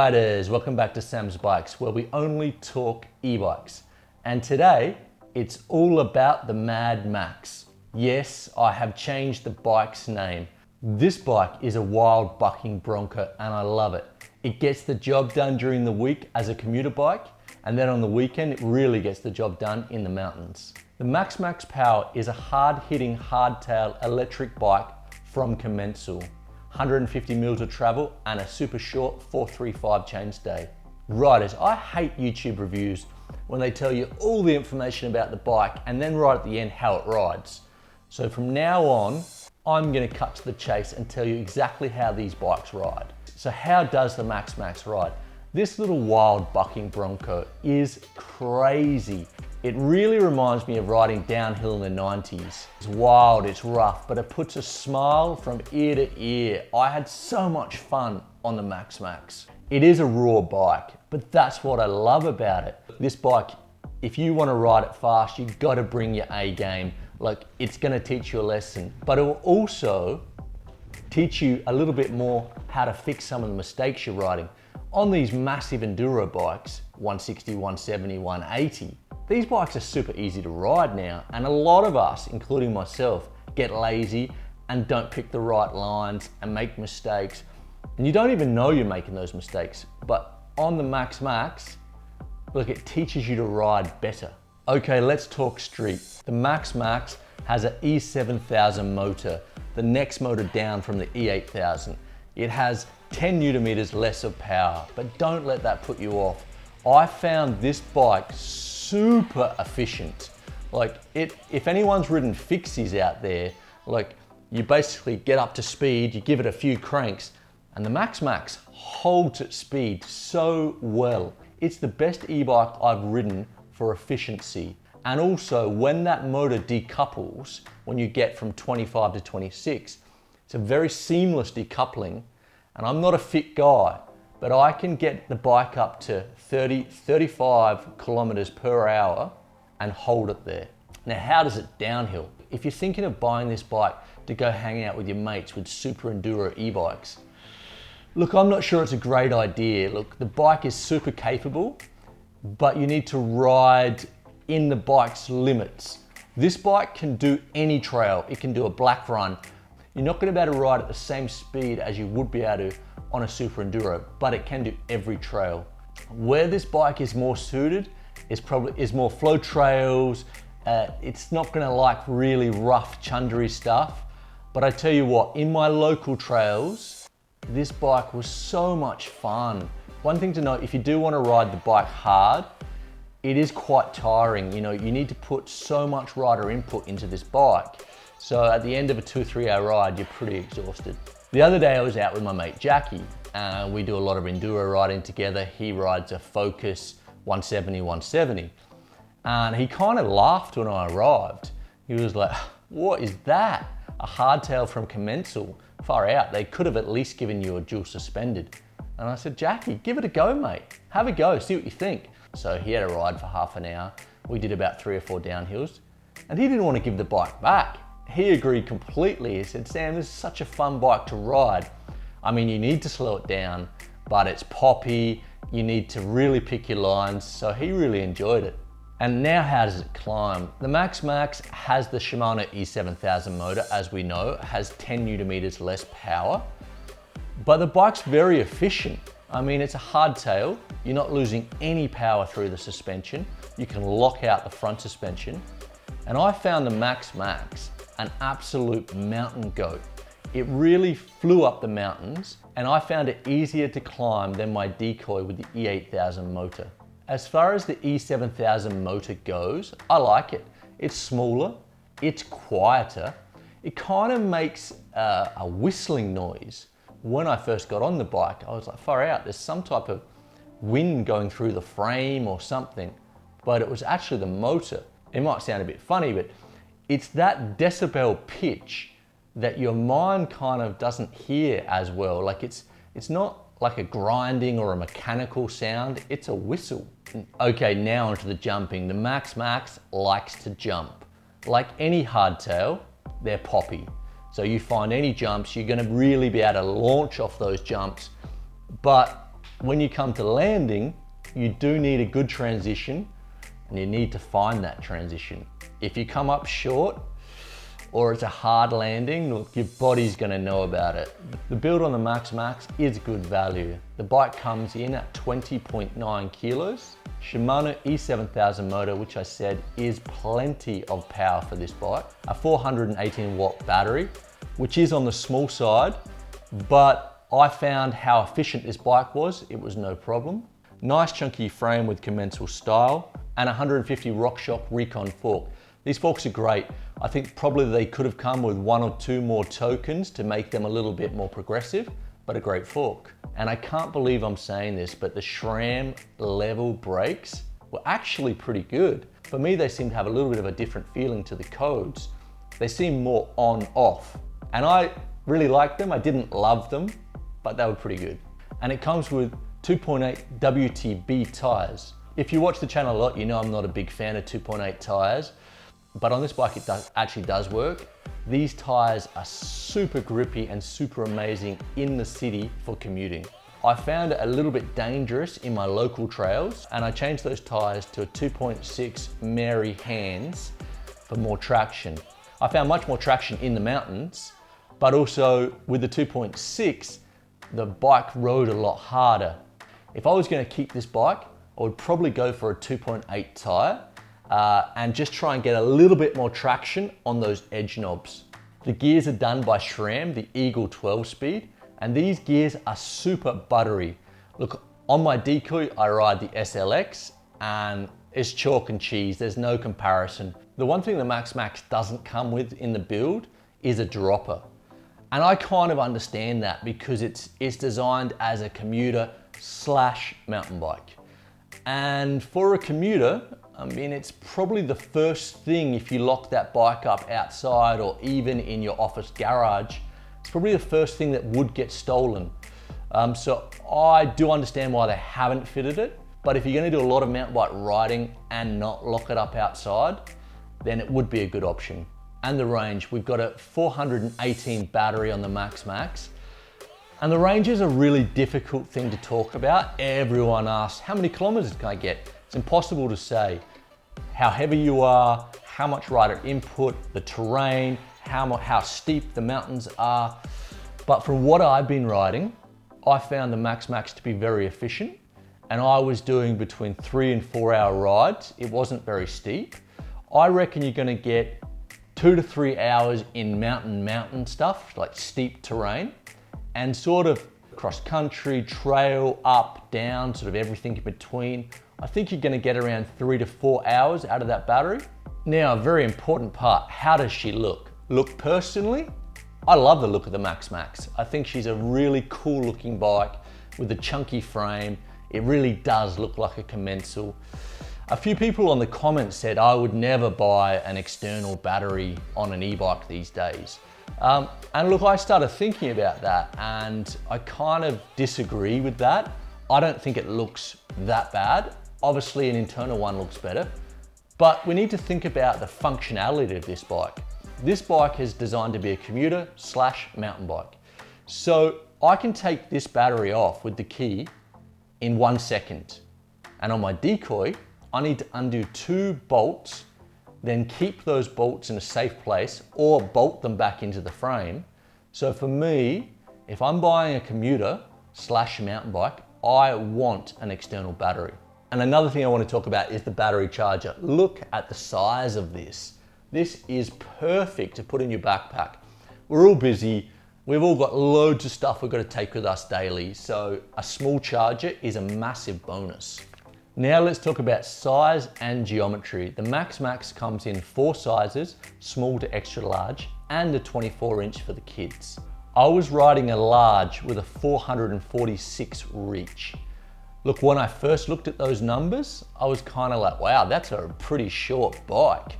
riders, welcome back to Sam's Bikes, where we only talk e-bikes. And today, it's all about the Mad Max. Yes, I have changed the bike's name. This bike is a wild bucking bronco and I love it. It gets the job done during the week as a commuter bike, and then on the weekend, it really gets the job done in the mountains. The Max Power is a hard-hitting, hardtail electric bike from Commencal. 150 mils of travel and a super short 435 chainstay. Riders, I hate YouTube reviews when they tell you all the information about the bike and then right at the end how it rides. So from now on, I'm gonna cut to the chase and tell you exactly how these bikes ride. So how does the Max ride? This little wild bucking bronco is crazy. It really reminds me of riding downhill in the 90s. It's wild, it's rough, but it puts a smile from ear to ear. I had so much fun on the Max. It is a raw bike, but that's what I love about it. This bike, if you want to ride it fast, you've got to bring your A game. Like, it's going to teach you a lesson, but it will also teach you a little bit more how to fix some of the mistakes you're riding. On these massive enduro bikes, 160, 170, 180, these bikes are super easy to ride now, and a lot of us, including myself, get lazy and don't pick the right lines and make mistakes. And you don't even know you're making those mistakes. But on the Max, look, it teaches you to ride better. Okay, let's talk street. The Max has an E7000 motor, the next motor down from the E8000. It has 10 Newton meters less of power, but don't let that put you off. I found this bike super efficient. Like, if anyone's ridden fixies out there, like, you basically get up to speed, you give it a few cranks, and the Max holds its speed so well. It's the best e-bike I've ridden for efficiency. And also, when that motor decouples, when you get from 25 to 26, it's a very seamless decoupling. And I'm not a fit guy, but I can get the bike up to 30, 35 kilometers per hour and hold it there. Now, how does it downhill? If you're thinking of buying this bike to go hang out with your mates with super enduro e-bikes, look, I'm not sure it's a great idea. Look, the bike is super capable, but you need to ride in the bike's limits. This bike can do any trail. It can do a black run. You're not gonna be able to ride at the same speed as you would be able to on a super enduro, but it can do every trail. Where this bike is more suited is more flow trails. It's not gonna like really rough chundery stuff. But I tell you what, in my local trails, this bike was so much fun. One thing to note, if you do wanna ride the bike hard, it is quite tiring. You know, you need to put so much rider input into this bike. So at the end of a 2-3 hour ride, you're pretty exhausted. The other day I was out with my mate Jackie. We do a lot of enduro riding together. He rides a Focus 170. And he kind of laughed when I arrived. He was like, what is that? A hardtail from Commencal? Far out, they could have at least given you a dual suspended. And I said, Jackie, give it a go, mate. Have a go, see what you think. So he had a ride for half an hour. We did about 3 or 4 downhills. And he didn't want to give the bike back. He agreed completely. He said, Sam, this is such a fun bike to ride. I mean, you need to slow it down, but it's poppy. You need to really pick your lines. So he really enjoyed it. And now how does it climb? The Max has the Shimano E7000 motor, as we know. It has 10 Newton meters less power, but the bike's very efficient. I mean, it's a hardtail. You're not losing any power through the suspension. You can lock out the front suspension. And I found the Max an absolute mountain goat. It really flew up the mountains, and I found it easier to climb than my Decoy with the E8000 motor. As far as the E7000 motor goes, I like it. It's smaller, it's quieter. It kind of makes a whistling noise. When I first got on the bike, I was like, far out, there's some type of wind going through the frame or something, but it was actually the motor. It might sound a bit funny, but it's that decibel pitch that your mind kind of doesn't hear as well. Like it's not like a grinding or a mechanical sound, it's a whistle. Okay, now onto the jumping. The Max likes to jump. Like any hardtail, they're poppy. So you find any jumps, you're gonna really be able to launch off those jumps. But when you come to landing, you do need a good transition and you need to find that transition. If you come up short or it's a hard landing, look, your body's gonna know about it. The build on the Max Max is good value. The bike comes in at 20.9 kilos. Shimano E7000 motor, which I said is plenty of power for this bike. A 418 watt battery, which is on the small side, but I found how efficient this bike was. It was no problem. Nice chunky frame with Commencal style and 150 RockShox Recon fork. These forks are great. I think probably they could have come with 1 or 2 more tokens to make them a little bit more progressive, but a great fork. And I can't believe I'm saying this, but the SRAM level brakes were actually pretty good. For me, they seem to have a little bit of a different feeling to the codes. They seem more on-off. And I really liked them. I didn't love them, but they were pretty good. And it comes with 2.8 WTB tires. If you watch the channel a lot, you know I'm not a big fan of 2.8 tires, but on this bike it actually does work. These tires are super grippy and super amazing in the city for commuting. I found it a little bit dangerous in my local trails, and I changed those tires to a 2.6 Mary Hands for more traction. I found much more traction in the mountains, but also with the 2.6, the bike rode a lot harder. If I was gonna keep this bike, I would probably go for a 2.8 tire and just try and get a little bit more traction on those edge knobs. The gears are done by SRAM, the Eagle 12 speed, and these gears are super buttery. Look, on my decoy, I ride the SLX and it's chalk and cheese, there's no comparison. The one thing the Max Max doesn't come with in the build is a dropper. And I kind of understand that because it's designed as a commuter / mountain bike. And for a commuter, I mean, it's probably the first thing if you lock that bike up outside or even in your office garage, it's probably the first thing that would get stolen. So I do understand why they haven't fitted it, but if you're gonna do a lot of mountain bike riding and not lock it up outside, then it would be a good option. And the range, we've got a 418 battery on the Max Max. And the range is a really difficult thing to talk about. Everyone asks, how many kilometers can I get? It's impossible to say. How heavy you are, how much rider input, the terrain, how steep the mountains are. But from what I've been riding, I found the Max Max to be very efficient. And I was doing between 3 and 4 hour rides. It wasn't very steep. I reckon you're gonna get 2 to 3 hours in mountain stuff, like steep terrain, and sort of cross country, trail, up, down, sort of everything in between. I think you're gonna get around 3 to 4 hours out of that battery. Now, a very important part, how does she look? Look, personally, I love the look of the Max Max. I think she's a really cool looking bike with a chunky frame. It really does look like a Commencal. A few people on the comments said I would never buy an external battery on an e-bike these days. And look, I started thinking about that and I kind of disagree with that. I don't think it looks that bad. Obviously an internal one looks better, but we need to think about the functionality of this bike. This bike is designed to be a commuter / mountain bike. So I can take this battery off with the key in 1 second. And on my decoy, I need to undo 2 bolts, then keep those bolts in a safe place or bolt them back into the frame. So for me, if I'm buying a commuter / mountain bike, I want an external battery. And another thing I want to talk about is the battery charger. Look at the size of this. This is perfect to put in your backpack. We're all busy. We've all got loads of stuff we've got to take with us daily. So a small charger is a massive bonus. Now let's talk about size and geometry. The Max Max comes in 4 sizes, small to extra large, and a 24-inch for the kids. I was riding a large with a 446 reach. Look, when I first looked at those numbers, I was kind of like, wow, that's a pretty short bike.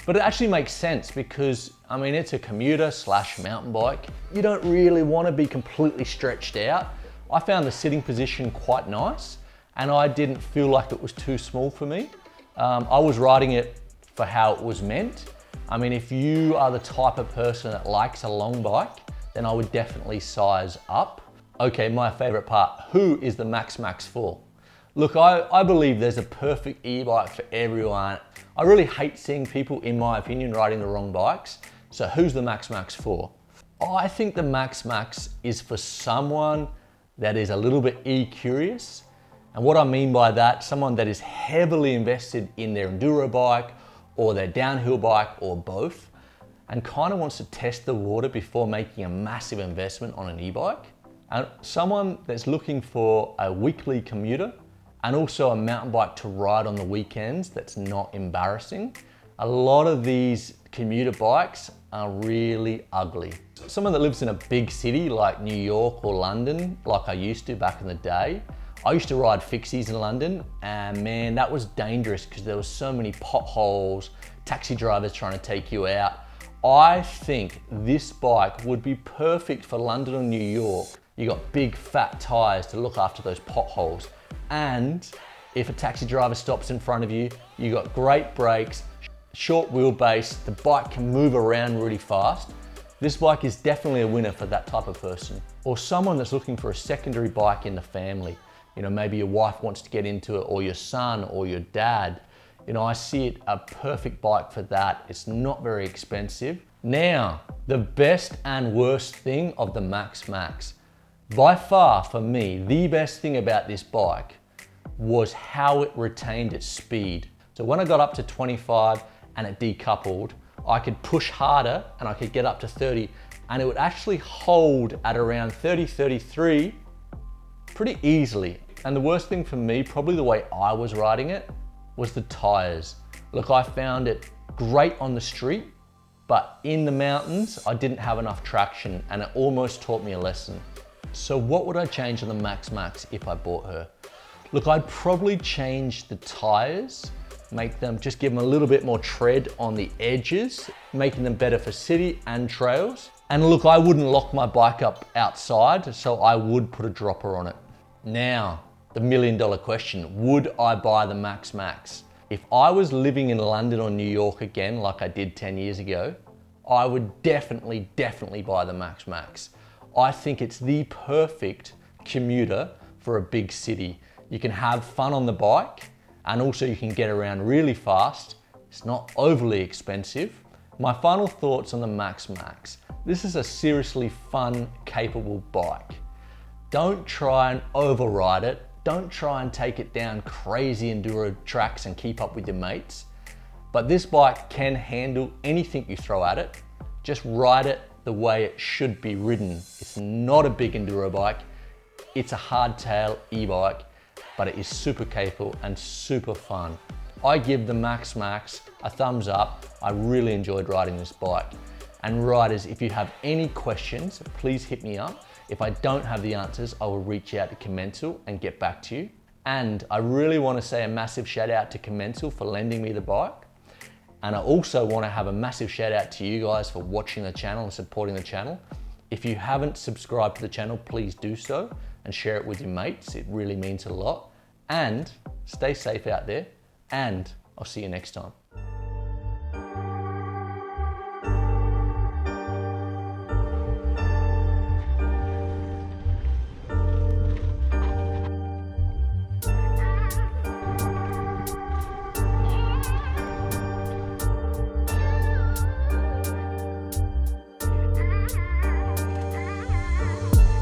But it actually makes sense because, I mean, it's a commuter / mountain bike. You don't really want to be completely stretched out. I found the sitting position quite nice and I didn't feel like it was too small for me. I was riding it for how it was meant. I mean, if you are the type of person that likes a long bike, then I would definitely size up. Okay, my favorite part, who is the Max for? Look, I believe there's a perfect e-bike for everyone. I really hate seeing people, in my opinion, riding the wrong bikes. So who's the Max for? I think the Max is for someone that is a little bit e-curious. And what I mean by that, someone that is heavily invested in their enduro bike or their downhill bike or both, and kind of wants to test the water before making a massive investment on an e-bike. And someone that's looking for a weekly commuter and also a mountain bike to ride on the weekends that's not embarrassing. A lot of these commuter bikes are really ugly. Someone that lives in a big city like New York or London, like I used to back in the day, I used to ride fixies in London, and man, that was dangerous because there were so many potholes, taxi drivers trying to take you out. I think this bike would be perfect for London or New York. You got big fat tires to look after those potholes. And if a taxi driver stops in front of you, you got great brakes, short wheelbase, the bike can move around really fast. This bike is definitely a winner for that type of person. Or someone that's looking for a secondary bike in the family. You know, maybe your wife wants to get into it, or your son, or your dad. You know, I see it a perfect bike for that. It's not very expensive. Now, the best and worst thing of the Max. By far, for me, the best thing about this bike was how it retained its speed. So when I got up to 25 and it decoupled, I could push harder and I could get up to 30, and it would actually hold at around 30, 33 pretty easily. And the worst thing for me, probably the way I was riding it, was the tires. Look, I found it great on the street, but in the mountains, I didn't have enough traction, and it almost taught me a lesson. So what would I change on the Max if I bought her? Look, I'd probably change the tires, just give them a little bit more tread on the edges, making them better for city and trails. And look, I wouldn't lock my bike up outside, so I would put a dropper on it. Now, the $1 million question, would I buy the Max? If I was living in London or New York again, like I did 10 years ago, I would definitely buy the Max. I think it's the perfect commuter for a big city. You can have fun on the bike, and also you can get around really fast. It's not overly expensive. My final thoughts on the Max. This is a seriously fun, capable bike. Don't try and override it. Don't try and take it down crazy enduro tracks and keep up with your mates. But this bike can handle anything you throw at it. Just ride it the way it should be ridden. It's not a big enduro bike. It's a hardtail e-bike, but it is super capable and super fun. I give the Max a thumbs up. I really enjoyed riding this bike. And riders, if you have any questions, please hit me up. If I don't have the answers, I will reach out to Commencal and get back to you. And I really want to say a massive shout out to Commencal for lending me the bike. And I also want to have a massive shout out to you guys for watching the channel and supporting the channel. If you haven't subscribed to the channel, please do so and share it with your mates. It really means a lot. And stay safe out there, and I'll see you next time.